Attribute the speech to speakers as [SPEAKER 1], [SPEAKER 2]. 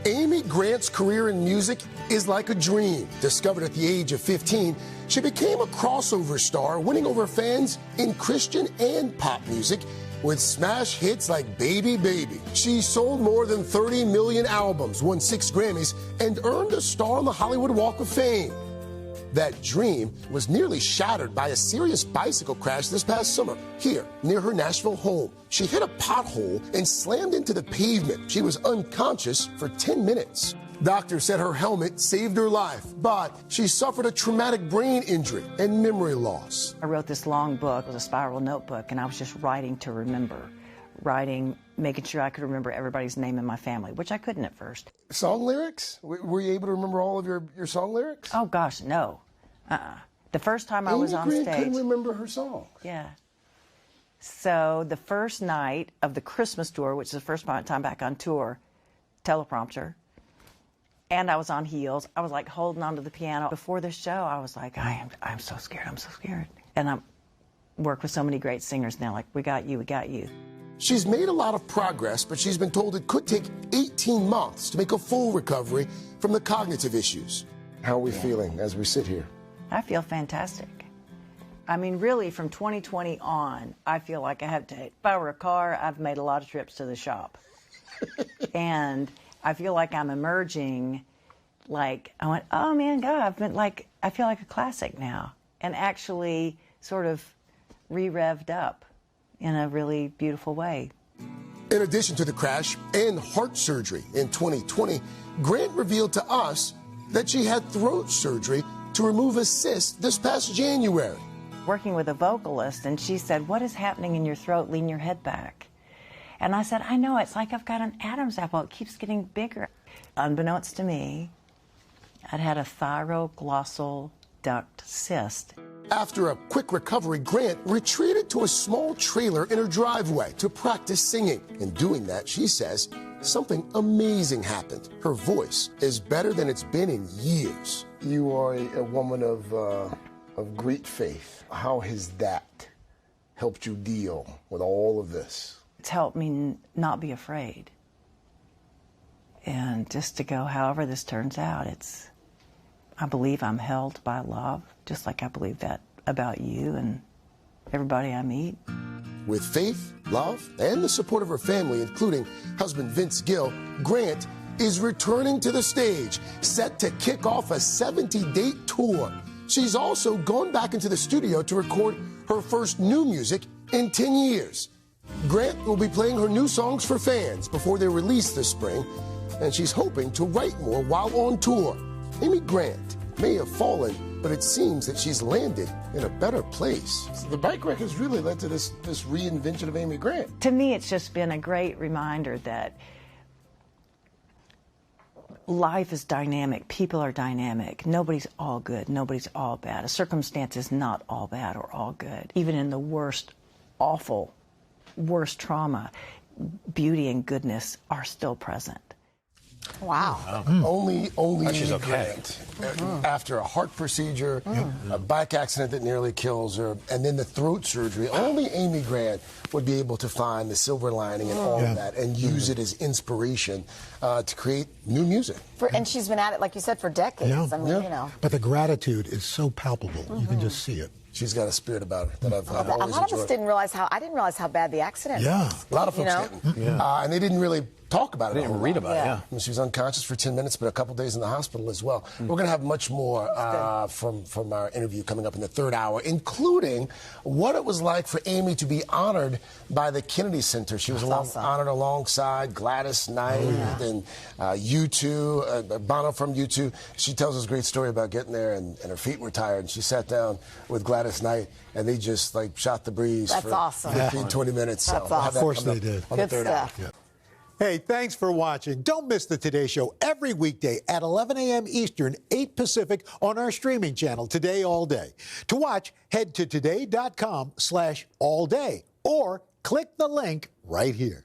[SPEAKER 1] Amy Grant's career in music is like a dream. Discovered at the age of 15, she became a crossover star, winning over fans in Christian and pop music with smash hits like Baby Baby. She sold more than 30 million albums, won 6 Grammys, and earned a star on the Hollywood Walk of Fame. That dream was nearly shattered by a serious bicycle crash this past summer here near her Nashville home. She hit a pothole and slammed into the pavement. She was unconscious for 10 minutes. Doctors said her helmet saved her life, but she suffered a traumatic brain injury and memory loss.
[SPEAKER 2] I wrote this long book, it was a spiral notebook, and I was just writing to remember. Writing, making sure I could remember everybody's name in my family, which I couldn't at first.
[SPEAKER 1] Song lyrics? Were you able to remember all of your song lyrics?
[SPEAKER 2] Oh gosh, no. The first time I was on
[SPEAKER 1] Amy
[SPEAKER 2] stage.
[SPEAKER 1] Grant couldn't remember her song.
[SPEAKER 2] Yeah. So the first night of the Christmas tour, which is the first time back on tour, teleprompter, and I was on heels. I was like holding onto the piano. Before the show, I was like, I'm so scared, I'm so scared. And I work with so many great singers now, like, we got you, we got you.
[SPEAKER 1] She's made a lot of progress, but she's been told it could take 18 months to make a full recovery from the cognitive issues. How are we feeling as we sit here?
[SPEAKER 2] I feel fantastic. I mean, really, from 2020 on, I feel like I have to, if I were a car, I've made a lot of trips to the shop. And I feel like I'm emerging, like, I went, oh man, God, I've been like, I feel like a classic now. And actually sort of re-revved up in a really beautiful way.
[SPEAKER 1] In addition to the crash and heart surgery in 2020, Grant revealed to us that she had throat surgery to remove a cyst this past January.
[SPEAKER 2] Working with a vocalist, and she said, what is happening in your throat? Lean your head back. And I said, I know, it's like I've got an Adam's apple. It keeps getting bigger. Unbeknownst to me, I'd had a thyroglossal duct cyst.
[SPEAKER 1] After a quick recovery, Grant retreated to a small trailer in her driveway to practice singing. In doing that, she says, something amazing happened. Her voice is better than it's been in years. You are a woman of great faith. How has that helped you deal with all of this?
[SPEAKER 2] It's helped me not be afraid. And just to go, however this turns out, I believe I'm held by love, just like I believe that about you and everybody I meet.
[SPEAKER 1] With faith, love, and the support of her family, including husband Vince Gill, Grant is returning to the stage, set to kick off a 70-date tour. She's also gone back into the studio to record her first new music in 10 years. Grant will be playing her new songs for fans before they're released this spring, and she's hoping to write more while on tour. Amy Grant may have fallen, but it seems that she's landed in a better place. So the bike wreck has really led to this reinvention of Amy Grant.
[SPEAKER 2] To me, it's just been a great reminder that life is dynamic. People are dynamic. Nobody's all good. Nobody's all bad. A circumstance is not all bad or all good. Even in the worst, awful, worst trauma, beauty and goodness are still present.
[SPEAKER 3] Wow.
[SPEAKER 1] Only
[SPEAKER 4] she's
[SPEAKER 1] Amy
[SPEAKER 4] okay.
[SPEAKER 1] Grant, after a heart procedure, a bike accident that nearly kills her, and then the throat surgery, only Amy Grant would be able to find the silver lining in all of that and use it as inspiration to create new music.
[SPEAKER 3] And she's been at it, like you said, for decades.
[SPEAKER 5] Yeah.
[SPEAKER 3] I mean, you know.
[SPEAKER 5] But the gratitude is so palpable. You can just see it.
[SPEAKER 1] She's got a spirit about her that I've
[SPEAKER 3] A
[SPEAKER 1] always
[SPEAKER 3] lot of us
[SPEAKER 1] enjoyed.
[SPEAKER 3] didn't realize I didn't realize how bad the accident was.
[SPEAKER 1] A lot of folks didn't. And they didn't really talk about it.
[SPEAKER 4] They didn't read about it,
[SPEAKER 1] I mean, she was unconscious for 10 minutes, but a couple days in the hospital as well. We're going to have much more from our interview coming up in the third hour, including what it was like for Amy to be honored by the Kennedy Center. She was honored alongside Gladys Knight and U2, Bono from U2. She tells us a great story about getting there, and her feet were tired, and she sat down with Gladys Knight, and they just like shot the breeze for
[SPEAKER 3] awesome.
[SPEAKER 1] 15, 20 minutes.
[SPEAKER 3] That's
[SPEAKER 1] so we'll have
[SPEAKER 3] awesome.
[SPEAKER 1] that
[SPEAKER 5] Of course
[SPEAKER 1] coming
[SPEAKER 5] they
[SPEAKER 1] up
[SPEAKER 5] did.
[SPEAKER 1] on the
[SPEAKER 3] Good
[SPEAKER 1] third
[SPEAKER 3] stuff.
[SPEAKER 1] hour.
[SPEAKER 5] Yeah. Hey, thanks for watching. Don't miss the Today Show every weekday at 11 a.m. Eastern, 8 Pacific on our streaming channel, Today All Day. To watch, head to today.com/allday or click the link right here.